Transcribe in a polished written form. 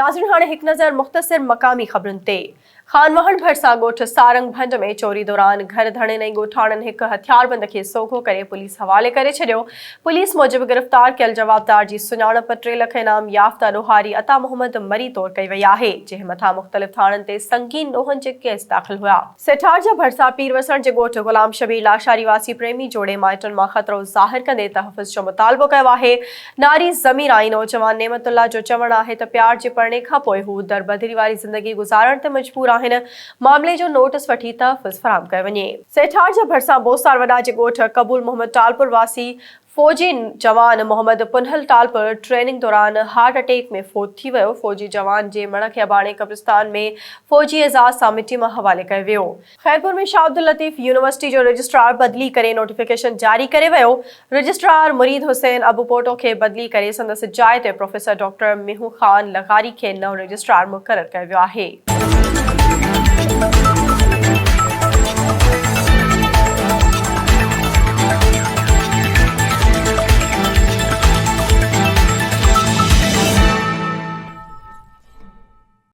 नाज़रीन हाणे हिकु नज़र मुख़्तसिर मक़ामी ख़बरुनि ते। खानवाहन भरिसां ॻोठ सारंग भंड में चोरी दौरान घर धणे नई ॻोठाणनि हिकु हथियारबंद खे सोघो करे पुलिस हवाले करे छॾियो। पुलिस मूजिबि गिरफ़्तार कयल जवाबदार जी सुञाणप 3 लाख इनाम याफ़्ता ॾोहारी अता मोहम्मद मरी तौर कई वई आहे, जंहिं मथां मुख़्तलिफ़ थाणनि ते संगीन ॾोहनि जे केस दाख़िल हुआ। सेठार जा भरिसां पीरवसण जे ॻोठ गुलाम शबीर लाशारी वासी प्रेमी जोड़े माइटनि मां ख़तरो ज़ाहिर कंदे तहफ़्फ़ुज़ जो मुतालबो कयो आहे। नारी ज़मीर आई नौजवान नेमतुल्ला जो चवणु आहे त प्यार जे पड़ने खां पोइ हू दरबदरी वारी ज़िंदगी गुज़ारण ते मजबूर आहिनि। मामले जो नोटिस वठी तहफ़्फ़ुज़ फराहम कयो वञे। सेठार जा भरिसां बोसार वॾा जे ॻोठ कबूल मोहम्मद टालपुर वासी फ़ौजी जवान मोहम्मद पुनहल टालपुर ट्रेनिंग दौरान हार्ट अटैक में फ़ौत थी वियो। फ़ौजी जवान जे मण खे अबाणे कब्रिस्तान में फ़ौजी एज़ाज़ सां मिटी मां हवाले कयो वियो। ख़ैरपुर में शाह अब्दुल लतीफ़ यूनिवर्सिटी जो रजिस्ट्रार बदिली करे नोटिफिकेशन जारी करे वियो। रजिस्ट्रार मुरीद हुसैन अबू पोटो खे बदिली करे संदसि जाइ ते प्रोफेसर डॉक्टर मिहू ख़ान लगारी खे नओं रजिस्ट्रार मुक़रर कयो वियो आहे।